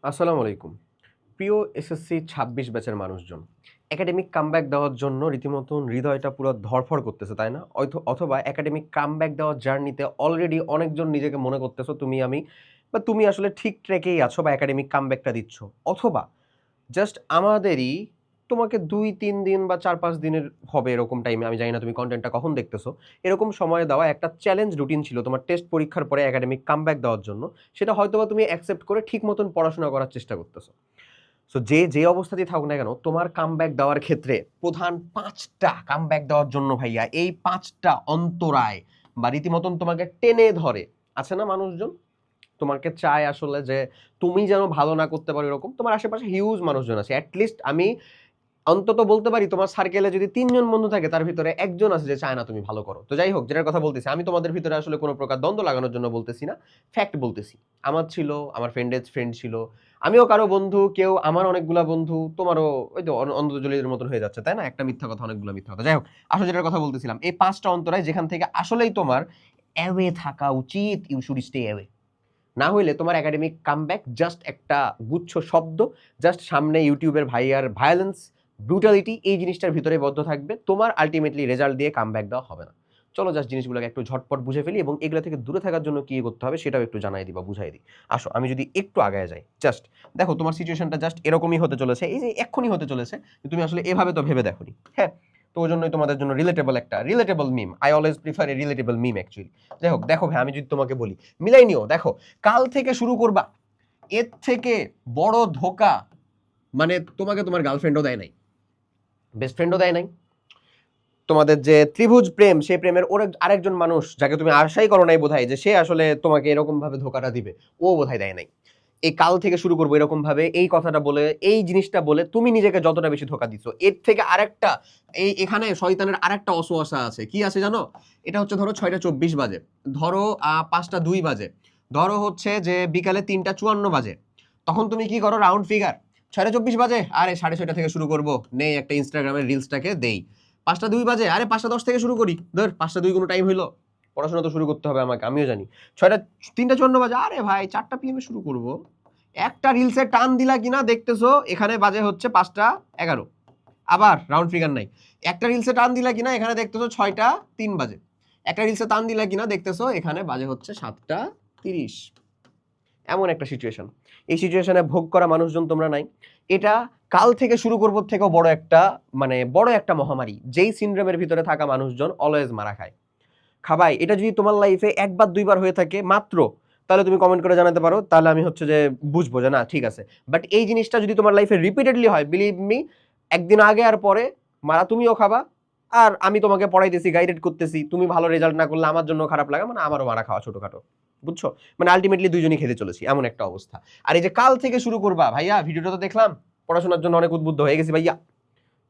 আসসালামু আলাইকুম। প্রিয় এসএসসি ২৬ ব্যাচের মানুষজন। একাডেমিক কামব্যাক দেওয়ার জন্য রীতিমতন হৃদয়টা পুরো ধড়ফড় করতেছে, তাই না? অথবা একাডেমিক কামব্যাক দেওয়ার জার্নিতে অলরেডি অনেকজন নিজেকে মনে করতেছো তুমি আমি বা তুমি আসলে ঠিক ট্র্যাকেই আছো বা একাডেমিক কামব্যাকটা দিচ্ছ। অথবা জাস্ট আমাদেরই তোমাকে ২-৩ দিন বা ৪-৫ দিনের হবে এরকম টাইমে, আমি জানি না তুমি কনটেন্টটা কখন দেখতেছো। এরকম সময়ে দেওয়া একটা চ্যালেঞ্জ রুটিন ছিল তোমার টেস্ট পরীক্ষার পরে একাডেমিক কামব্যাক দেওয়ার জন্য। সেটা হয়তোবা তুমি অ্যাকসেপ্ট করে ঠিক মতন পড়াশোনা করার চেষ্টা করতেছো। সো যে অবস্থাতেই থাকুক না কেন, তোমার কামব্যাক দেওয়ার ক্ষেত্রে প্রধান ৫টা কামব্যাক দেওয়ার জন্য ভাইয়া এই ৫টা অন্তরায় বা রীতিমতন তোমাকে টেনে ধরে আছে না মানুষজন? তোমাকে চায় আসলে যে তুমি যেন ভালো না করতে পারো এরকম। তোমার আশেপাশে হিউজ মানুষজন আছে। এট লিস্ট আমি অন্তত বলতে পারি তোমার সার্কেলে যদি ৩ জন বন্ধু থাকে তার ভিতরে একজন আছে যে চায় না তুমি ভালো করো। তো যাই হোক, যেটার কথা বলতেছি, আমি তোমাদের ভিতরে আসলে কোনো প্রকার দ্বন্দ্ব লাগানোর জন্য বলতেছি না। ফ্যাক্ট বলতেছি। আমার ছিল, আমার ফ্রেন্ডের ফ্রেন্ড ছিল। আমিও কারো বন্ধু, কেউ আমার অনেকগুলা বন্ধু, তোমারও ওই তো অন্ধজলির মতন হয়ে যাচ্ছে, তাই না? একটা মিথ্যা কথা, অনেকগুলো মিথ্যা কথা। যাই হোক, আসলে যেটার কথা বলতেছিলাম, এই ৫টা অন্তরায় যেখান থেকে আসলেই তোমার অ্যাওয়ে থাকা উচিত, ইউ শুড স্টে অ্যাওয়ে। না হইলে তোমার একাডেমিক কামব্যাক জাস্ট একটা গুচ্ছ শব্দ, জাস্ট সামনে ইউটিউবের ভাইয়ার ভায়োলেন্স, ব্রুটালিটি এই জিনিসটার ভিতরে বদ্ধ থাকবে। তোমার আলটিমেটলি রেজাল্ট দিয়ে কামব্যাক দেওয়া হবে না। চলো জাস্ট জিনিসগুলোকে একটু ঝটপট বুঝে ফেলি এবং এগুলো থেকে দূরে থাকার জন্য কি করতে হবে সেটাও একটু জানাই দিই বা বুঝাই দিই। আসো আমি যদি একটু আগায় যাই, জাস্ট দেখো তোমার সিচুয়েশনটা জাস্ট এরকমই হতে চলেছে, এই যে এক্ষুনি হতে চলেছে, তুমি আসলে এভাবে তো ভেবে দেখোনি। হ্যাঁ, তো ওই জন্যই তোমাদের জন্য relatable meme, I always prefer a relatable meme actually. যাই হোক, দেখো ভাই, আমি যদি তোমাকে বলি মিলাই নিও, দেখো কাল থেকে শুরু করবা, এর থেকে বড় ধোকা মানে তোমাকে তোমার গার্লফ্রেন্ডও দেয় নাই, বেস্ট ফ্রেন্ডও দেয় নাই। তোমাদের যে ত্রিভুজ প্রেম, সেই প্রেমের ওর আরেকজন মানুষ যাকে তুমি আশাই করো নাই বোধহয় যে সে আসলে তোমাকে এরকম ভাবে ধোকাটা দিবে, ও বোধহয় দেয় নাই। এই কাল থেকে শুরু করবো এরকম ভাবে এই কথাটা বলে, এই জিনিসটা বলে তুমি নিজেকে যতটা বেশি ধোকা দিচ্ছ, এর থেকে আরেকটা, এই এখানে শয়তানের আরেকটা অসুয়াশা আছে। কি আছে জানো? এটা হচ্ছে ধরো ৬টা ২৪ বাজে, ধরো ৫টা ২ বাজে, ধরো হচ্ছে যে বিকালে ৩টা ৫৪ বাজে। তখন তুমি কি করো? রাউন্ড ফিগার ৬টা ২৪ বাজে, আরে ৬:৩০ থেকে শুরু করবো, নেই একটা ইনস্টাগ্রামের রিলসটাকে দেই। ৫টা ২ বাজে, আরে ৫টা ১০ থেকে শুরু করি, ধর ৫টা ২ কোনো টাইম হইলো, পড়াশোনা তো শুরু করতে হবে আমাকে, আমিও জানি। ৩টা ৫৪ বাজে, আরে ভাই ৪টা PM শুরু করবো। একটা রিলসে টান দিলা কিনা দেখতেছো এখানে বাজে হচ্ছে ৫টা ১১, আবার রাউন্ড ফিগার নাই। একটা রিলসে টান দিলা কিনা এখানে দেখতেছো ৬টা ৩ বাজে। একটা রিলসে টান দিলা কিনা দেখতেছো এখানে বাজে হচ্ছে ৭টা ৩০। এমন একটা সিচুয়েশন। এই সিচুয়েশনে ভোগ করা মানুষজন তোমরা নাই। এটা কাল থেকে শুরু করবো থেকেও বড় একটা, মানে বড় একটা মহামারী, যেই সিনড্রোমের ভিতরে থাকা মানুষজন অলওয়েজ মারা খায়। খাবাই, এটা যদি তোমার লাইফে একবার ২ বার হয়ে থাকে মাত্র, তাহলে তুমি কমেন্ট করে জানাতে পারো, তাহলে আমি হচ্ছে যে বুঝবো যে না ঠিক আছে। বাট এই জিনিসটা যদি তোমার লাইফে রিপিটেডলি হয়, বিলিভ মি, একদিন আগে আর পরে মারা তুমিও খাবা, আর আমি তোমাকে পড়াইতেছি, গাইডেড করতেছি, তুমি ভালো রেজাল্ট না করলে আমার জন্য খারাপ লাগা, মানে আমারও মারা খাওয়া ছোটখাটো, বুঝছো? মানে আলটিমেটলি দুইজনই খেতে চলেছি, এমন একটা অবস্থা। আর এই যে কাল থেকে শুরু করবা, ভাইয়া ভিডিওটা তো দেখলাম, পড়াশোনার জন্য অনেক উদ্বুদ্ধ হয়ে গেছি ভাইয়া,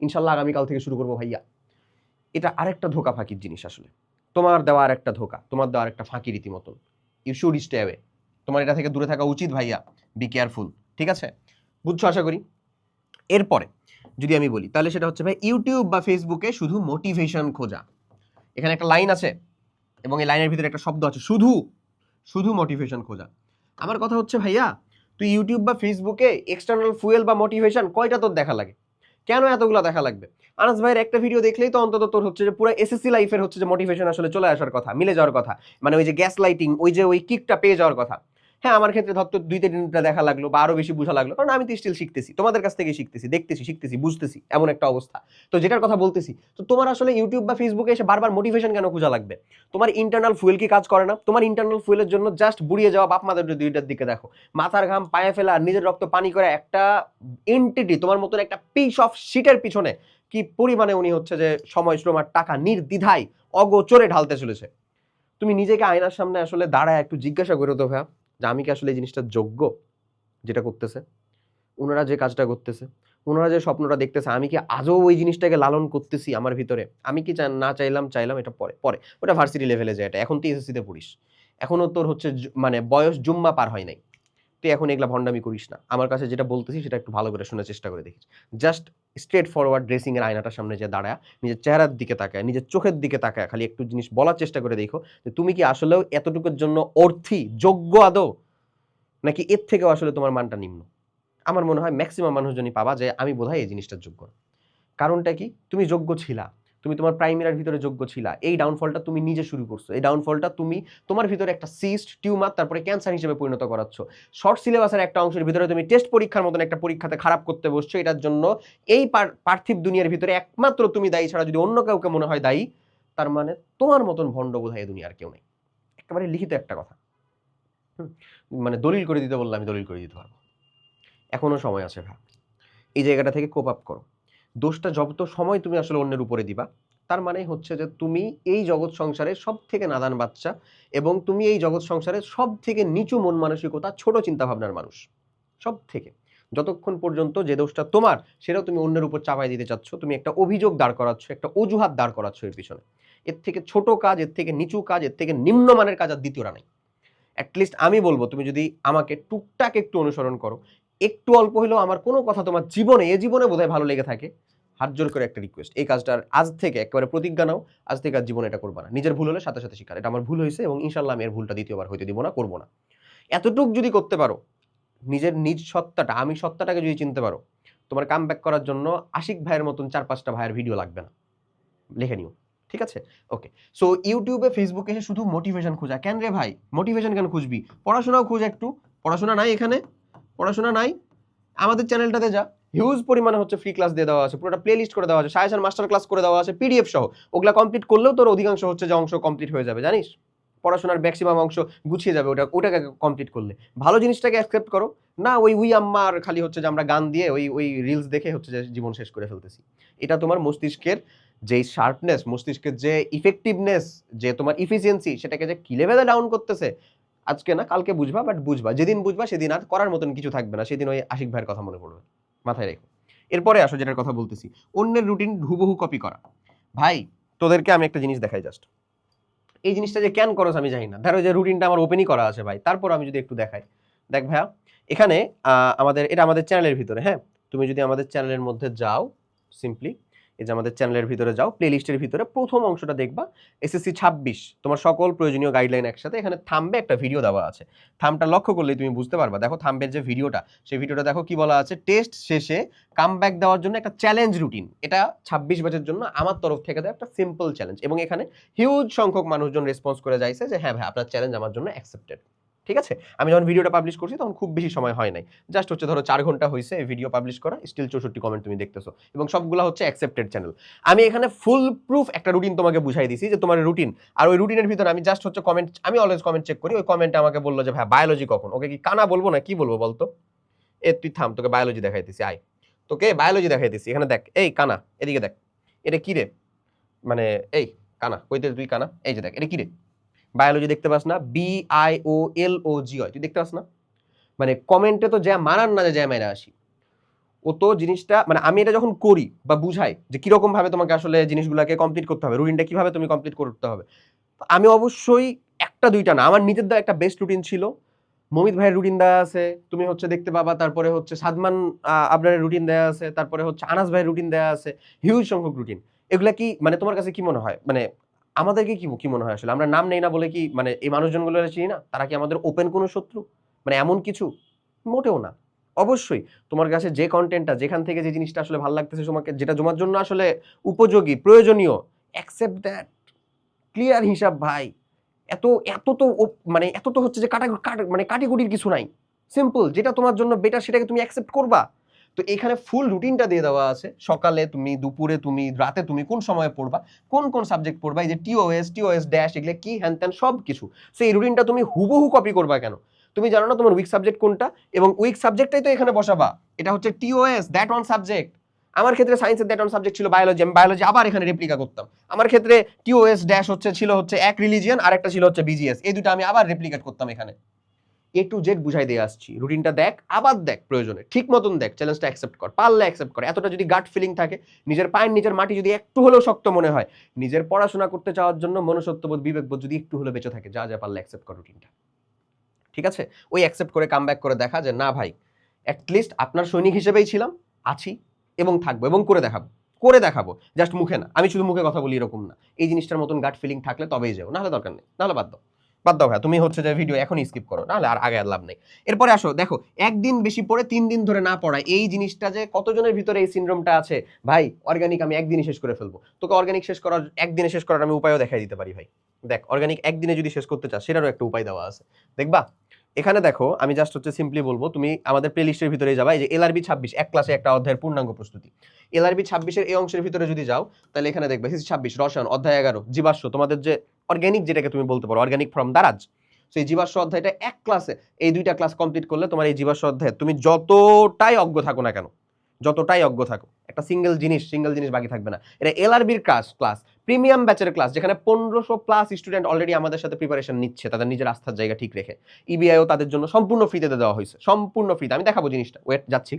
ইনশাল্লাহ আগামী কাল থেকে শুরু করবো ভাইয়া। এটা আরেকটা ধোকা ফাঁকির জিনিস আসলে। তোমার দেওয়া আরেকটা ধোকা, তোমার দেওয়া আরেকটা ফাঁকি রীতিমতন। You should stay away. তোমার এটা থেকে দূরে থাকা উচিত ভাইয়া। Be careful. ঠিক আছে? বুঝছো আশা করি। এরপরে যদি আমি বলি তাহলে সেটা হচ্ছে ভাই ইউটিউব বা ফেসবুকে শুধু মোটিভেশন খোঁজা। এখানে একটা লাইন আছে এবং এই লাইনের ভিতরে একটা শব্দ আছে, শুধু, শুধু মোটিভেশন খোঁজা। আমার কথা হচ্ছে ভাইয়া, তুই ইউটিউব বা ফেসবুকে এক্সটার্নাল ফুয়েল বা মোটিভেশন কয়টা তোর দেখা লাগে? কেন এতগুলো দেখা লাগবে? আনাস ভাইয়ের একটা ভিডিও দেখলেই তো অন্তত তোর হচ্ছে যে পুরো এসএসসি লাইফের হচ্ছে যে মোটিভেশন আসলে চলে আসার কথা, মিলে যাওয়ার কথা, মানে ওই যে গ্যাস লাইটিং, ওই যে ওই কিকটা পেয়ে যাওয়ার কথা। হ্যাঁ, আমার ক্ষেত্রে ধর তো ২-৩টা দেখা লাগলো বা আরো বেশি বোঝা লাগলো, কারণ আমি তো স্টিল শিখতেছি, তোমাদের কাছ থেকে শিখতেছি, দেখতেছি, শিখতেছি, বুঝতেছি, এমন একটা অবস্থা। তো যেটার কথা বলতেছি, তো তোমার আসলে ইউটিউব বা ফেসবুকে এসে বারবার মোটিভেশন কেন খোঁজা লাগবে? তোমার ইন্টারনাল ফুয়েল কি কাজ করে না? তোমার ইন্টারনাল ফুয়েলের জন্য জাস্ট বুড়িয়ে যাওয়া বাপ মাদের দুইটার দিকে দেখো, মাথার ঘাম পায়ে ফেলা, নিজের রক্ত পানি করে একটা এন্টিটি তোমার মতন একটা পিস অফ শিটের পিছনে কি পরিমাণে উনি হচ্ছে যে সময়, শ্রম আর টাকা নির্দ্বিধায় অগোচরে ঢালতে চলেছে। তুমি নিজেকে আয়নার সামনে আসলে দাঁড়ায় একটু জিজ্ঞাসা করে তো ভাইয়া, যে আমি কি আসলে এই জিনিসটা যোগ্য, যেটা করতেছে ওনারা, যে কাজটা করতেছে, ওনারা যে স্বপ্নটা দেখতেছে, আমি কি আজও ওই জিনিসটাকে লালন করতেছি আমার ভিতরে? আমি কি না চাইলাম, চাইলাম, এটা পরে পরে, ওটা ভার্সিটি লেভেলে যায়, এটা এখন তুই এসএসসিতে পড়িস, এখনো তোর হচ্ছে মানে বয়স জুম্মা পার হয় নাই, তুই এখন এগুলা ভণ্ডামি করিস না। আমার কাছে যেটা বলতেছি সেটা একটু ভালো করে শোনার চেষ্টা করে দেখিস। জাস্ট স্ট্রেট ফরওয়ার্ড ড্রেসিং এর আয়নাটার সামনে যে দাঁড়ায়, নিজের চেহারার দিকে তাকায়, নিজের চোখের দিকে তাকায়, খালি একটু জিনিস বলার চেষ্টা করে দেখো যে তুমি কি আসলেও এতটুকুর জন্য অর্থী, যোগ্য আদৌ, নাকি এর থেকেও আসলে তোমার মানটা নিম্ন? আমার মনে হয় ম্যাক্সিমাম মানুষজনই পাবা যে আমি বোধহয় এই জিনিসটার যোগ্য না। কারণটা কি? তুমি যোগ্য ছিলা, তুমি তোমার প্রাইমারির ভিতরে যোগ্য ছিলা, এই ডাউনফলটা তুমি নিজে শুরু করছো, এই ডাউনফলটা তুমি তোমার ভিতরে একটা সিস্ট, টিউমার, তারপরে ক্যান্সার হিসেবে পরিণত করাচ্ছ। শর্ট সিলেবাসের একটা অংশের ভিতরে তুমি টেস্ট পরীক্ষার মতন একটা পরীক্ষাতে খারাপ করতে বসছো। এটার জন্য এই পার্থিব দুনিয়ার ভিতরে একমাত্র তুমি দায়ী ছাড়া যদি অন্য কাউকে মনে হয় দায়ী, তার মানে তোমার মতন ভণ্ড বোধহয় দুনিয়ার কেউ নেই। একেবারে লিখিত একটা কথা। মানে দলিল করে দিতে বললে আমি দলিল করে দিতে পারবো। এখনো সময় আছে ভাই, এই জায়গাটা থেকে কোপ আপ করো। দোষটা যত সময় তুমি আসলে অন্যের উপরে দিবা, তার মানে হচ্ছে যে তুমি এই জগৎ সংসারে সব থেকে নাদান বাচ্চা, এবং তুমি এই জগৎ সংসারে সব থেকে নিচু মন মানসিকতা, ছোট চিন্তা ভাবনার মানুষ সব থেকে। যতক্ষণ পর্যন্ত যে দোষটা তোমার সেটাও তুমি অন্যের উপর চাপাই দিতে চাচ্ছ, তুমি একটা অভিযোগ দাঁড় করাচ্ছ, একটা অজুহাত দাঁড় করাচ্ছ এর পিছনে। এর থেকে ছোট কাজ, এর থেকে নিচু কাজ, এর থেকে নিম্নমানের কাজ আর দ্বিতীয়টা নাই। অ্যাটলিস্ট আমি বলবো তুমি যদি আমাকে টুকটাক একটু অনুসরণ করো, একটু অল্প হলেও আমার কোনো কথা তোমার জীবনে, এ জীবনে বোধহয় ভালো লেগে থাকে, হাত জোর করে একটা রিকোয়েস্ট, এই কাজটার আজ থেকে একেবারে প্রতিজ্ঞা নাও, আজ থেকে আর জীবনে এটা করবা না। নিজের ভুল হলে সাথে সাথে স্বীকার, এটা আমার ভুল হয়েছে এবং ইনশাল্লাহ আমি এর ভুলটা দ্বিতীয়বার হইতে দিব না, করবো না। এতটুক যদি করতে পারো, নিজের নিজ সত্তাটা, আমি সত্তাটাকে যদি চিনতে পারো, তোমার কাম ব্যাক করার জন্য আশিক ভাইয়ের মতন 4-5টা ভাইয়ের ভিডিও লাগবে না, লিখে নিও। ঠিক আছে, ওকে। সো ইউটিউবে, ফেসবুকে এসে শুধু মোটিভেশন খোঁজা, কেন রে ভাই মোটিভেশন কেন খুঁজবি? পড়াশোনাও খুঁজ একটু। পড়াশোনা নাই এখানে? পড়াশোনা নাই? আমাদের চ্যানেলটাতে যা, হিউজ পরিমাণে হচ্ছে ফ্রি ক্লাস দিয়ে দেওয়া আছে, পুরোটা প্লে লিস্ট করে দেওয়া আছে, সাজেশন মাস্টার ক্লাস করে দেওয়া আছে পিডিএফ সহ। ওগুলা কমপ্লিট করলেও তোর অধিকাংশ হচ্ছে যে অংশ কমপ্লিট হয়ে যাবে, জানিস? পড়াশোনার ম্যাক্সিমাম অংশ গুছিয়ে যাবে ওটাকে কমপ্লিট করলে। ভালো জিনিসটাকে অ্যাকসেপ্ট করো না, ওই আম্মার খালি হচ্ছে যে আমরা গান দিয়ে ওই রিলস দেখে হচ্ছে যে জীবন শেষ করে ফেলতেছি। এটা তোমার মস্তিষ্কের যে শার্পনেস, মস্তিষ্কের যে ইফেক্টিভনেস, যে তোমার ইফিসিয়েন্সি, সেটাকে যে কি লেভেলে ডাউন করতেছে, আজকে না কালকে বুঝবা, বাট বুঝবা, যেদিন বুঝবা সেদিন আর করার মতন কিছু থাকবে না, সেদিন ওই আশিক ভাইয়ের কথা মনে পড়বে, মাথায় রেখো। এরপরে আসো যেটার কথা বলতেছি, অন্যের রুটিন হুবহু কপি করা। ভাই তোদেরকে আমি একটা জিনিস দেখাই জাস্ট, এই জিনিসটা যে কেন করছ আমি জানি না। ধরো যে রুটিনটা আমার ওপেনই করা আছে ভাই, তারপর আমি যদি একটু দেখাই, দেখ ভাইয়া এখানে এটা আমাদের চ্যানেলের ভিতরে, হ্যাঁ, তুমি যদি আমাদের চ্যানেলের মধ্যে যাও, সিম্পলি এই যে আমাদের চ্যানেলের ভিতরে যাও, প্লে লিস্টের ভিতরে প্রথম অংশটা দেখবা, এসএসসি 26 তোমার সকল প্রয়োজনীয় গাইডলাইন একসাথে, এখানে থাম্বে একটা ভিডিও দেওয়া আছে। থামটা লক্ষ্য করলেই তুমি বুঝতে পারবা। দেখো থাম্বের যে ভিডিওটা, সেই ভিডিওটা দেখো কি বলা আছে, টেস্ট শেষে কামব্যাক দেওয়ার জন্য একটা চ্যালেঞ্জ রুটিন। এটা 26 ব্যাচের জন্য আমার তরফ থেকে দেওয়া একটা সিম্পল চ্যালেঞ্জ, এবং এখানে হিউজ সংখ্যক মানুষজন রেসপন্স করে যাইছে যে হ্যাঁ ভাই আপনার চ্যালেঞ্জ আমার জন্য অ্যাকসেপ্টেড। ঠিক আছে, আমি যখন ভিডিওটা পাবলিশ করছি তখন খুব বেশি সময় হয় নাই, জাস্ট হচ্ছে ধরো 4 ঘন্টা হয়েছে এই ভিডিও পাবলিশ করা, স্টিল 64 কমেন্ট তুমি দেখতেছো, এবং সবগুলো হচ্ছে অ্যাকসেপ্টেড চ্যানেল। আমি এখানে ফুল প্রুফ একটা রুটিন তোমাকে বুঝাই দিছি যে তোমার রুটিন, আর ওই রুটিনের ভিতরে আমি জাস্ট হচ্ছে কমেন্ট, আমি অলওয়েজ কমেন্ট চেক করি, ওই কমেন্টে আমাকে বললো যে ভাই বায়োলজি কখন, ওকে কি কানা বলবো না কি বলবো বলতো? তুই থাম, তোকে বায়োলজি দেখাইতেছি, আয় তোকে বায়োলজি দেখাইতেছি। এখানে দেখ, এই কানা এদিকে দেখ, এটা কি রে, মানে এই কানা কইতে তুই কানা, এই যে দেখ এটা কি রে, বায়োলজি দেখতে পাস না? BIOLOG হয়, তুই দেখতে পাস না? মানে কমেন্টে তো যা মারান না, যে মাইরা আসি, ও তো জিনিসটা, মানে আমি এটা যখন করি বা বুঝাই যে কিরকম ভাবে তোমাকে আসলে জিনিসগুলোকে কমপ্লিট করতে হবে, রুটিনটা কিভাবে তুমি কমপ্লিট করতে হবে, আমি অবশ্যই একটা দুইটা না, আমার নিজের দেওয়া একটা বেস্ট রুটিন ছিল, মমিত ভাইয়ের রুটিন দেওয়া আছে, তুমি হচ্ছে দেখতে পাবা, তারপরে হচ্ছে সাদমান আবরারের রুটিন দেওয়া আছে, তারপরে হচ্ছে আনাস ভাইয়ের রুটিন দেওয়া আছে, হিউজ সংখ্যক রুটিন। এগুলা কি মানে তোমার কাছে কি মনে হয়, মানে আমাদেরকে কি মনে হয় আসলে আমরা নাম নেই না বলে কি মানে এই মানুষজনগুলো চিনি না, তারা কি আমাদের ওপেন কোনো শত্রু, মানে এমন কিছু মোটেও না। অবশ্যই তোমার কাছে যে কন্টেন্টটা, যেখান থেকে যে জিনিসটা আসলে ভালো লাগতেছে, তোমাকে যেটা তোমার জন্য আসলে উপযোগী, প্রয়োজনীয়, অ্যাকসেপ্ট দ্যাট, ক্লিয়ার হিসাব ভাই। এত এত তো মানে এত তো হচ্ছে যে মানে কাটিকুটির কিছু নাই, সিম্পল, যেটা তোমার জন্য বেটার সেটাকে তুমি অ্যাকসেপ্ট করবা। তো এখানে ফুল রুটিনটা দিয়ে দেওয়া আছে, সকালে তুমি, দুপুরে তুমি, রাতে তুমি কোন সময়ে পড়বা, কোন সাবজেক্ট পড়বা, এই যে টিওএস ড্যাশ এগুলো কি হ্যান ত্যান সব কিছু। সো এই রুটিনটা তুমি হুবহু কপি করবা কেন? তুমি জানো না তোমার উইক সাবজেক্ট কোনটা, এবং উইক সাবজেক্টটাই তো এখানে বসাবা। এটা হচ্ছে টিওএস, দ্যাট ওয়ান সাবজেক্ট। আমার ক্ষেত্রে সায়েন্সের দ্যাট ওয়ান সাবজেক্ট ছিল বায়োলজি, আমি বায়োলজি আবার এখানে রেপ্লিকা করতাম। আমার ক্ষেত্রে টিওএস ড্যাশ ছিল হচ্ছে এক রিলিজিয়ন, আর একটা ছিল হচ্ছে বিজিএস, এই দুটো আমি আবার রেপ্লিকেট করতাম এখানে। A to Z বুঝাই দিয়ে আসছি, রুটিনটা দেখ, আবার দেখ, প্রয়োজনে ঠিক মতন দেখ, চ্যালেঞ্জটা অ্যাকসেপ্ট কর, পারলে অ্যাকসেপ্ট কর। এতটা যদি গাট ফিলিং থাকে, নিজের পায়ের নিচের মাটি যদি একটু হলেও শক্ত মনে হয়, নিজের পড়াশোনা করতে চাওয়ার জন্য মনুষ্যত্ববোধ, বিবেকবোধ যদি একটু হলেও বেঁচে থাকে, যা পারলে অ্যাকসেপ্ট কর রুটিনটা। ঠিক আছে, ওই অ্যাকসেপ্ট করে কাম ব্যাক করে দেখা যে না ভাই, অ্যাটলিস্ট আপনার সৈনিক হিসেবেই ছিলাম, আছি এবং থাকবো, এবং করে দেখাবো, জাস্ট মুখে না, আমি শুধু মুখে কথা বলি এরকম না। এই জিনিসটার মতন গাট ফিলিং থাকলে তবেই যাও, নাহলে দরকার নেই, নাহলে বাদ দাও। বাদ দাও ভাই, তুমি হচ্ছে যে ভিডিও এখনই স্কিপ করো, নাহলে আর আগে আর লাভ নেই। এরপরে আসো, দেখো একদিন বেশি পড়ে 3 দিন ধরে না পড়া, এই জিনিসটা যে কতজনের ভিতরে এই সিনড্রোমটা আছে ভাই। অর্গানিক আমি একদিনই শেষ করে ফেলবো, তোকে অর্গানিক শেষ করার, একদিনে শেষ করার আমি উপায়ও দেখাই দিতে পারি ভাই। দেখ অর্গানিক একদিনে যদি শেষ করতে চাস সেটারও একটা উপায় দেওয়া আছে, দেখবা। এখানে দেখো আমি জাস্ট হচ্ছে সিম্পলি বলবো, তুমি আমাদের প্লে লিস্টের ভিতরে যাবা, এই যে এলআরবি 26 এক ক্লাসে একটা অধ্যায়ের পূর্ণাঙ্গ প্রস্তুতি, এলআরবি 26-এর এই অংশের ভিতরে যদি যাও, তাহলে এখানে দেখবে 26 রসায়ন অধ্যায় 11 জীবাশ্ম, তোমাদের যে অর্গানিক যেটাকে তুমি বলতে পারো অর্গানিক ফ্রম দারাজ। তো এই জীবাশ্ম অধ্যায়টা এক ক্লাসে, এই 2টা ক্লাস কমপ্লিট করলে তোমার এই জীবাশ্ম অধ্যায়ে তুমি যতটাই অজ্ঞ থাকো না কেন, যতটাই অজ্ঞ থাকো, একটা সিঙ্গেল জিনিস বাকি থাকবে না। এটা এলআরবির ক্লাস প্রিমিয়াম ব্যাচের ক্লাস, যেখানে 1500+ স্টুডেন্ট অলরেডি আমাদের সাথে প্রিপারেশন নিচ্ছে তাদের নিজের আস্থার জায়গা ঠিক রেখে। ইবিআইও তাদের জন্য সম্পূর্ণ ফ্রিতে দেওয়া হয়েছে, সম্পূর্ণ ফ্রিতে। আমি দেখাবো জিনিসটা, ওয়েট যাচ্ছি।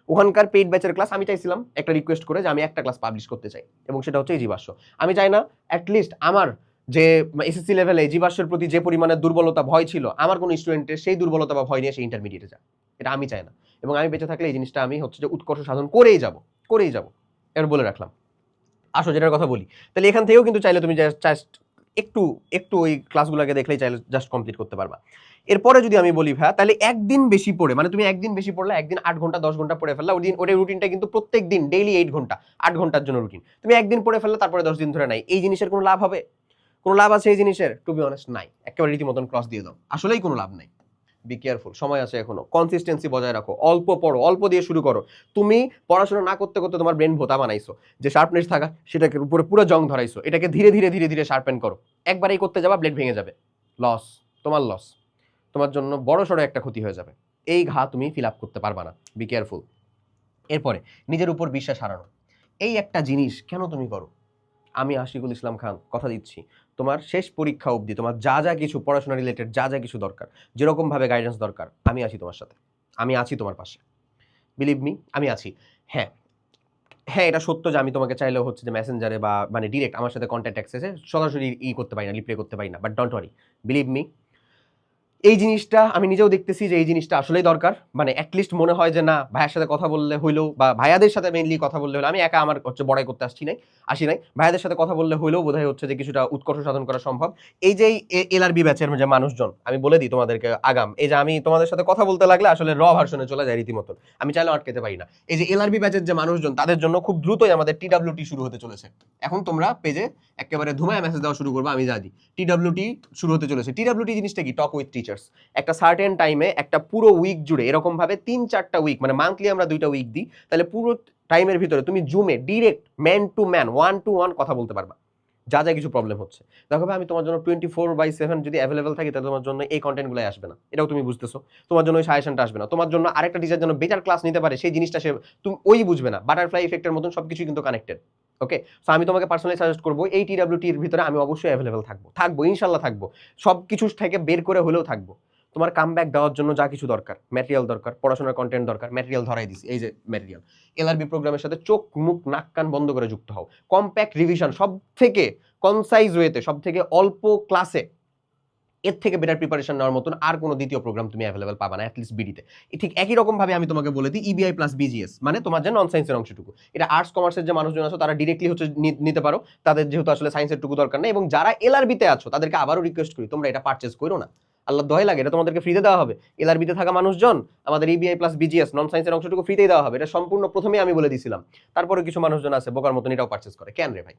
ওখানকার পেইড ব্যাচের ক্লাস আমি চাইছিলাম একটা রিকোয়েস্ট করে যে আমি একটা ক্লাস পাবলিশ করতে চাই, এবং সেটা হচ্ছে এই জীবাশ্ম। আমি চাই না অ্যাটলিস্ট আমার যে এসএসসি লেভেলে জীবাশ্মের প্রতি যে পরিমাণে দুর্বলতা ভয় ছিল, আমার কোনো স্টুডেন্টের সেই দুর্বলতা বা ভয় নিয়ে সে ইন্টারমিডিয়েটে যায়, এটা আমি চাই না। এবং আমি বেঁচে থাকলে এই জিনিসটা আমি হচ্ছে যে উৎকর্ষ সাধন করেই যাব, এর বলে রাখলাম। আসো যেটার কথা বলি, তাহলে এখান থেকেও কিন্তু চাইলে তুমি জাস্ট একটু একটু ওই ক্লাসগুলোকে দেখলেই চাইলে জাস্ট কমপ্লিট করতে পারবা। এরপরে যদি আমি বলি ভাই, তাহলে একদিন বেশি পড়ে, মানে তুমি একদিন বেশি পড়লে, একদিন 8 ঘন্টা 10 ঘন্টা পড়ে ফেললা, ওই রুটিনটা কিন্তু প্রত্যেক দিন ডেইলি 8 ঘন্টা 8 ঘন্টার জন্য রুটিন, তুমি একদিন পড়ে ফেললে তারপরে 10 দিন ধরে নাই, এই জিনিসের কোনো লাভ হবে? কোনো লাভ আছে এই জিনিসের? টু বি অনেস্ট নাই, একেবারে রীতিমতন ক্রস দিয়ে দাও, আসলেই কোনো লাভ নাই। বি কেয়ারফুল, সময় আছে এখনো, কনসিস্টেন্সি বজায় রাখো, অল্প পড়ো, অল্প দিয়ে শুরু করো। তুমি পড়াশোনা না করতে করতে তোমার ব্রেন ভোতা বানাইছো, যে শার্পনেস থাকা সেটাকে উপরে পুরো জং ধরাইছো, এটাকে ধীরে ধীরে ধীরে ধীরে শার্পেন করো। একবারেই করতে যাবা ব্লেড ভেঙে যাবে, লস, তোমার লস, তোমার জন্য বড় সড়ো একটা ক্ষতি হয়ে যাবে। এই ঘা তুমি ফিল আপ করতে পারবা না, বি কেয়ারফুল। এরপরে নিজের উপর বিশ্বাস হারানো, এই একটা জিনিস কেন তুমি করো? আমি আশিকুল ইসলাম খান কথা দিচ্ছি, তোমার শেষ পরীক্ষা অবধি তোমার যা যা কিছু পড়াশোনা রিলেটেড যা যা কিছু দরকার, যেরকমভাবে গাইডেন্স দরকার, আমি আছি তোমার সাথে, আমি আছি তোমার পাশে, বিলিভ মি, আমি আছি। হ্যাঁ হ্যাঁ, এটা সত্য যে আমি তোমাকে চাইলেও হচ্ছে যে মেসেঞ্জারে বা মানে ডিরেক্ট আমার সাথে কন্ট্যাক্ট অ্যাক্সেসে সরাসরি করতে পারি না, রিপ্লাই করতে পারি না, but don't worry, believe me, এই জিনিসটা আমি নিজেও দেখতেছি যে এই জিনিসটা আসলেই দরকার। মানে অ্যাটলিস্ট মনে হয় যে না, ভাইয়ের সাথে কথা বললে হইলেও, বা ভাইয়াদের সাথে মেইনলি কথা বললে হলো, আমি একা আমার হচ্ছে বড়াই করতে আসি নাই, ভাইয়াদের সাথে কথা বললে হইলেও বোধহয় হচ্ছে যে কিছুটা উৎকর্ষ সাধন করা সম্ভব। এই যে এলআরবি ব্যাচের যে মানুষজন, আমি বলে দিই তোমাদেরকে আগাম, এই যে আমি তোমাদের সাথে কথা বলতে লাগলে আসলে র ভার্সনে চলে যায় রীতিমতন, আমি চাইলেও আটকাতে পারি না। এই যে এলআরবি ব্যাচের যে মানুষজন, তাদের জন্য খুব দ্রুতই আমাদের টিডব্লিউটি শুরু হতে চলেছে। এখন তোমরা পেজে একেবারে ধুমায় মেসেজ দেওয়া শুরু করবো, আমি জানি টিডব্লিউটি শুরু হতে চলেছে। টিডব্লিউটি জিনিসটা কি? Talk with teachers. একটা সার্টেন টাইমে একটা পুরো উইক জুড়ে এরকম ভাবে 3-4টা উইক, মানে মান্থলি আমরা 2টা উইক দিই, তাহলে পুরো টাইমের ভিতরে তুমি জুমে direct man to man 1-to-1 কথা বলতে পারবা, যা যা কিছু প্রবলেম হচ্ছে। দেখো ভাই, আমি তোমার জন্য 24/7 যদি অ্যাভেলেবল থাকি, তাহলে তোমার জন্য এই কন্টেন্টগুলোই আসবে না, এটাও তুমি বুঝতেছো। তোমার জন্য ওই সাজেশনটা আসবে না, তোমার জন্য আরেকটা টিচার যেন বেটার ক্লাস নিতে পারে সেই জিনিসটা সে তুমি ওই বুঝবে না। বাটারফ্লাই ইফেক্টের মতন সবকিছু কিন্তু কানেক্টেড। ওকে, সো আমি তোমাকে পার্সোনালি সাজেস্ট করবো, এই টিডব্লিউটির ভিতরে আমি অবশ্যই অ্যাভেলেবল থাকবো ইনশাল্লাহ থাকবো, সব কিছু থেকে বের করে হলেও থাকবো। তোমার কামব্যাক দেওয়ার জন্য যা কিছু দরকার, ম্যাটেরিয়াল দরকার, পড়াশোনার কন্টেন্ট দরকার, ম্যাটেরিয়াল ধরাই দিছি, এই যে ম্যাটেরিয়াল। এলআরবি প্রোগ্রামের সাথে চোখ মুখ নাক কান বন্ধ করে যুক্ত হও। কম্প্যাক্ট রিভিশন, সব থেকে কনসাইজ ওয়েতে, সব থেকে অল্প ক্লাসে এর থেকে বেটার প্রিপারেশন নেওয়ার মতন আর কোনো দ্বিতীয় প্রোগ্রাম তুমি অ্যাভেলেবল পাবা না, অ্যাটলিস্ট বিডিতে। ঠিক একই রকম ভাবে আমি তোমাকে বলে দিই, ইবিআই প্লাস বিজিএস, মানে তোমার যে নন সায়েন্সের অংশটুকু, এটা আর্টস কমার্সের যে মানুষজন আছো তারা ডিরেক্টলি হচ্ছে নিতে পারো, তাদের যেহেতু আসলে সায়েন্সের টুকু দরকার নেই। এবং যারা এলআরবিতে আছো তাদেরকে আবারও রিকোয়েস্ট করি, তোমরা এটা পারচেজ করো না, আল্লাহ দয় লাগে, এটা তোমাদেরকে ফ্রিতে দেওয়া হবে। এলআরবিতে থাকা মানুষজন আমাদের ইবিআই প্লাস বিজিএস নন সায়েন্সের অংশটুকু ফ্রিতেই দেওয়া হবে, এটা সম্পূর্ণ প্রথমেই আমি বলে দিয়েছিলাম। তারপরে কিছু মানুষজন আছে বোকার মতন এটাও পারচেজ করে, কেন রে ভাই,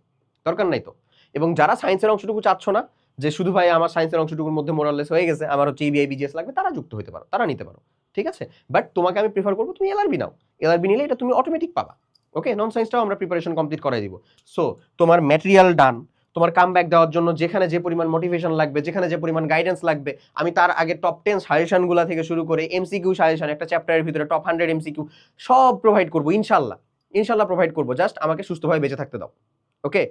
দরকার নাই তো। এবং যারা সায়েন্সের অংশটুকু চাচ্ছ না, যে শুধু ভাই আমার সায়েন্সের অংশটুকুর মধ্যে মোরাললেস হয়ে গেছে, আমার হচ্ছে ইবিআই বিজিএস লাগবে, তারা যুক্ত হতে পারো, তারা নিতে পারো, ঠিক আছে। বাট তোমাকে আমি প্রিফার করবো তুমি এলআরবি নাও, এলআরবি নিলে এটা তুমি অটোমেটিক পাবা। ওকে, নন সায়েন্সটাও আমরা প্রিপারেশন কমপ্লিট করাই দিব। সো তোমার ম্যাটেরিয়াল ডান, তোমার কামব্যাক দেওয়ার জন্য যেখানে যে পরিমাণ মোটিভেশন লাগবে, যেখানে যে পরিমাণ গাইডেন্স লাগবে, আমি তার আগে টপ 10 সাজেশনগুলো থেকে শুরু করে এমসিকিউ সাজেশন, একটা চ্যাপ্টারের ভিতরে টপ 100 এমসিকিউ সব প্রোভাইড করবো ইনশাল্লাহ, ইনশাল্লাহ প্রোভাইড করবো। জাস্ট আমাকে সুস্থভাবে বেঁচে থাকতে দাও, ওকে।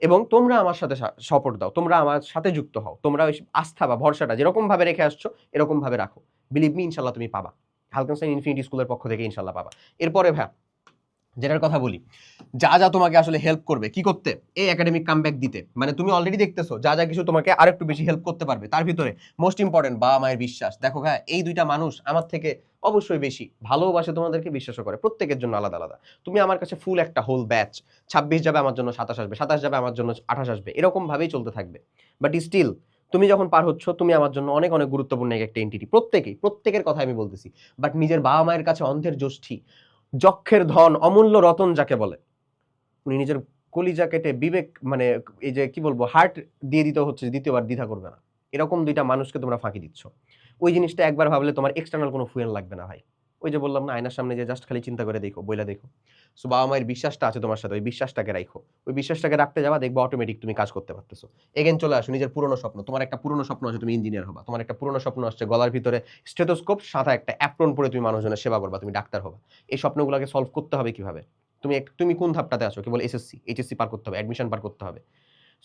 এবং তোমরা আমার সাথে সাপোর্ট দাও, তোমরা আমার সাথে যুক্ত হও, তোমরা ওই আস্থা বা ভরসাটা যেরকম ভাবে রেখে আসছো এরকম ভাবে রাখো, বিলিভ মি ইনশাল্লাহ তুমি পাবা, হালকানসাইন ইনফিনিটি স্কুলের পক্ষ থেকে ইনশাল্লাহ পাবা। এরপরে ভাই যেটার কথা বলি, যা যা তোমাকে আসলে হেল্প করবে কি করতে, এই একাডেমিক কামব্যাক দিতে, মানে তুমি অলরেডি দেখতেছো যা যা কিছু তোমাকে আরেকটু বেশি হেল্প করতে পারবে, তার ভিতরে মোস্ট ইম্পর্টেন্ট বাবা মায়ের বিশ্বাস। দেখো ভাই, এই দুইটা মানুষ আমার থেকে অবশ্যই বেশি ভালোবাসে তোমাদেরকে, বিশ্বাসও করে, প্রত্যেকের জন্য আলাদা আলাদা। তুমি আমার কাছে ফুল একটা হোল ব্যাচ, 26 যাবে আমার জন্য 27 আসবে, 27 যাবে আমার জন্য 28 আসবে, এরকম ভাবেই চলতে থাকবে। বাট স্টিল তুমি যখন পার হচ্ছ, তুমি আমার জন্য অনেক অনেক গুরুত্বপূর্ণ একটা এন্টিটি, প্রত্যেকের কথা আমি বলতেছি। বাট নিজের বাবা মায়ের কাছে অন্ধের যষ্টি, যক্ষের ধন, অমূল্য রতন যাকে বলে, উনি নিজের কলিজা কেটে বিবেক মানে এই যে কি বলবো হার্ট দিয়ে দিতে হচ্ছে, দ্বিতীয়বার দ্বিধা করবে না। এরকম দুইটা মানুষকে তোমরা ফাঁকি দিচ্ছ। ওই জিনিসটা একবার ভাবলে তোমার এক্সটার্নাল কোনো ফুয়েল লাগবে না ভাই। ওই যে বললাম না, আয়নার সামনে যে জাস্ট খালি চিন্তা করে দেখো, বইলা দেখো। সো বাবা মায়ের বিশ্বাসটা আছে তোমার সাথে, ওই বিশ্বাসটাকে রাখো। ওই বিশ্বাসটাকে রাখতে যাবা, দেখবো অটোমেটিক তুমি কাজ করতে পারতেছো। এগেন চলে আসো নিজের পুরনো স্বপ্ন। তোমার একটা পুরনো স্বপ্ন আছে তুমি ইঞ্জিনিয়ার হবা, তোমার একটা পুরনো স্বপ্ন আসছে গলার ভিতরে স্টেথোস্কোপ, সাথে একটা অ্যাপ্রন পরে তুমি মানুষজনের সেবা করবা, তুমি ডাক্তার হবা। এই স্বপ্নগুলোকে সলভ করতে হবে কিভাবে? তুমি কোন ধাপটাতে আছো? কেবল এসএসসি এইচএসসি পার করতে হবে, অ্যাডমিশন পার করতে হবে।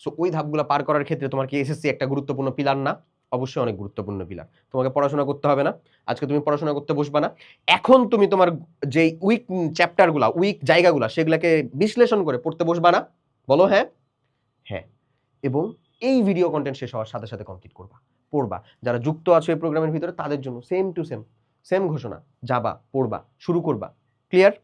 সো ওই ধাপগুলো পার করার ক্ষেত্রে তোমার কি এসএসসি একটা গুরুত্বপূর্ণ পিলার না? অবশ্যই অনেক গুরুত্বপূর্ণ পিলার। তোমাকে পড়াশোনা করতে হবে না? আজকে তুমি পড়াশোনা করতে বসবা না, এখন তুমি তোমার যে উইক চ্যাপ্টারগুলা, উইক জায়গাগুলা, সেগুলোকে বিশ্লেষণ করে পড়তে বসবা না? বলো হ্যাঁ। হ্যাঁ, এবং এই ভিডিও কন্টেন্ট শেষ হওয়ার সাথে সাথে কমপ্লিট করবা, পড়বা। যারা যুক্ত আছো এই প্রোগ্রামের ভিতরে তাদের জন্য সেম টু সেম ঘোষণা, যাবা, পড়বা, শুরু করবা। ক্লিয়ার?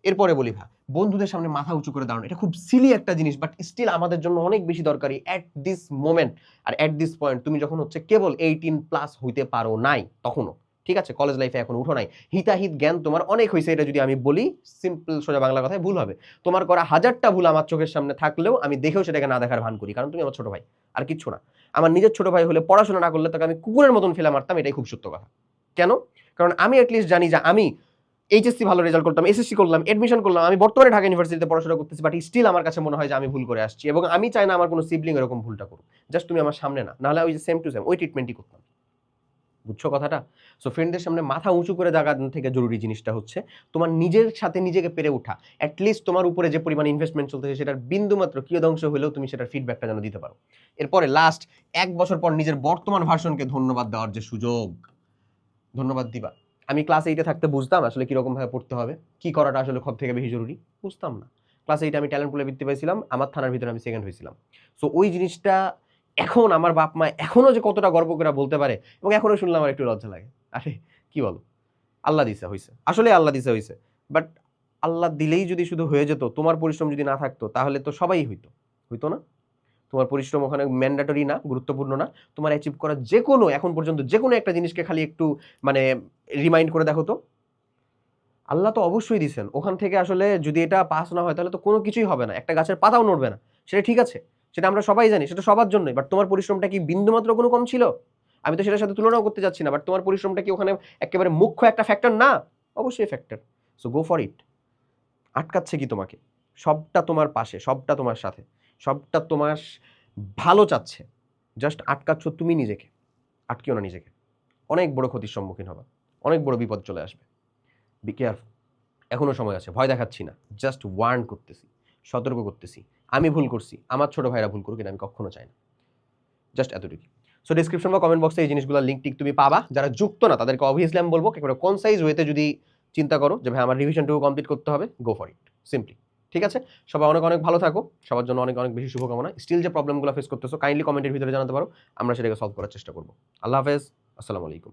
এরপরে বলি ভাই, বন্ধুদের সামনে মাথা উঁচু করে দাঁড়ানো, এটা খুব সিলি একটা জিনিস, বাট স্টিল আমাদের জন্য অনেক বেশি দরকারি অ্যাট দিস মোমেন্ট। আর অ্যাট দিস পয়েন্ট তুমি যখন হচ্ছে কেবল 18+ হইতে পারো নাই তখনও, ঠিক আছে, কলেজ লাইফে এখন উঠো নাই, হিতাহিত জ্ঞান তোমার অনেক হয়েছে। এটা যদি আমি বলি সিম্পল সোজা বাংলা কথায় ভুল হবে। তোমার করা হাজারটা ভুল আমার চোখের সামনে থাকলেও আমি দেখেও সেটাকে না দেখার ভান করি, কারণ তুমি আমার ছোট ভাই, আর কিচ্ছু না। আমার নিজের ছোট ভাই হলে পড়াশোনা না করলে তাকে আমি কুকুরের মতন ফেলে মারতাম, এটাই খুব সত্য কথা। কেন? কারণ আমি অ্যাটলিস্ট জানি যে আমি এইচএসসি ভালো রেজাল্ট করলাম, এসএসসি করলাম, অ্যাডমিশন করলাম, আমি বর্তমানে ঢাকা ইউনিভার্সিটিতে পড়াশোনা করতেছি, বাট স্টিল আমার কাছে মনে হয় যে আমি ভুল করে আসছি, এবং আমি চাই না আমার কোনো সিবলিং এরকম ভুলটা করুক। জাস্ট তুমি আমার সামনে না, নাহলে ওই যে সেম টু সেম ওই ট্রিটমেন্টই করতাম। বুঝছো কথাটা? সো ফ্রেন্ডদের সামনে মাথা উঁচু করে দাঁড়ান থেকে জরুরি জিনিসটা হচ্ছে তোমার নিজের সাথে নিজেকে পেরে ওঠা। অ্যাটলিস্ট তোমার উপরে যে পরিমাণ ইনভেস্টমেন্ট চলতেছে সেটার বিন্দুমাত্র কিয়দাংশ হলেও তুমি সেটার ফিডব্যাকটা যেন দিতে পারো। এরপরে লাস্ট 1 বছর পর নিজের বর্তমান ভার্সনকে ধন্যবাদ দেওয়ার যে সুযোগ, ধন্যবাদ দিবা। আমি ক্লাস 8-এ থাকতে বুঝতাম আসলে কিরকম ভাবে পড়তে হবে, কি করাটা আসলে সব থেকে বেশি জরুরি, বুঝতাম না। ক্লাস 8-এ আমি ট্যালেন্ট পুলে বৃত্তি পাইছিলাম, আমার থানার ভিতরে আমি সেকেন্ড হয়েছিলাম। সো ওই জিনিসটা এখন আমার বাপ মা এখনো যে কতটা গর্ব করে বলতে পারে, এবং এখনো শুনলে আমার একটু লজ্জা লাগে। আরে কি বলো, আল্লাহ দিছে হইছে, আসলে আল্লাহ দিছে হইছে। বাট আল্লাহ দিলেই যদি শুধু হয়ে যেত, তোমার পরিশ্রম যদি না থাকতো, তাহলে তো সবাই হইতো, হইতো না? তোমার পরিশ্রম ওখানে ম্যান্ডেটরি না, গুরুত্বপূর্ণ না। তোমার অ্যাচিভ করা যেকোনো, এখন পর্যন্ত যেকোনো একটা জিনিসকে খালি একটু মানে রিমাইন্ড করে দেখো তো, আল্লাহ তো অবশ্যই দিছেন। ওখান থেকে আসলে যদি এটা পাস না হয় তাহলে তো কোনো কিছুই হবে না, একটা গাছের পাতাও নড়বে না। সেটা ঠিক আছে, সেটা আমরা সবাই জানি, সেটা সবার জন্যই। বাট তোমার পরিশ্রমটা কি বিন্দুমাত্র কোনো কম ছিল? আমি তো সেটার সাথে তুলনাও করতে যাচ্ছি না, বাট তোমার পরিশ্রমটা কি ওখানে একেবারে মুখ্য একটা ফ্যাক্টর না? অবশ্যই factor. So go for it. আটকাচ্ছে কি তোমাকে? সবটা তোমার পাশে, সবটা তোমার সাথে, সবটা তোমার ভালো চাচ্ছে। জাস্ট আটকাচ্ছ তুমি নিজেকে। আটকিও না নিজেকে। অনেক বড় ক্ষতির সম্মুখীন হবা। অনেক বড় বিপদ চলে আসবে। Be careful. এখনো সময় আছে। ভয় দেখাচ্ছি না। জাস্ট ওয়ার্ন করতেছি। সতর্ক করতেছি। আমি ভুল করছি। আমার ছোট ভাইরা ভুল করুক, এটা আমি কখনো চাই না। জাস্ট এতটুকুই। সো ডেসক্রিপশন বা কমেন্ট বক্সে এই জিনিসগুলোর লিঙ্ক টিক তুমি পাবা। যারা যুক্ত না তাদেরকে অবভিয়াসলি আমি বলবো একেবারে কনসাইজ ওয়েতে যদি চিন্তা করো যে ভাই আমার রিভিশনটুকু কমপ্লিট করতে হবে, গো ফর ইট। সিম্পলি। ঠিক আছে? সবাই অনেক অনেক ভালো থাকো। সবার জন্য অনেক অনেক বেশি শুভকামনা। স্টিল যে প্রবলেমগুলো ফেস করতেছো কাইন্ডলি কমেন্টের ভিতরে জানাতে পারো। আমরা সেটাকে সলভ করার চেষ্টা করব। আল্লাহ হাফেজ। আসসালামু আলাইকুম।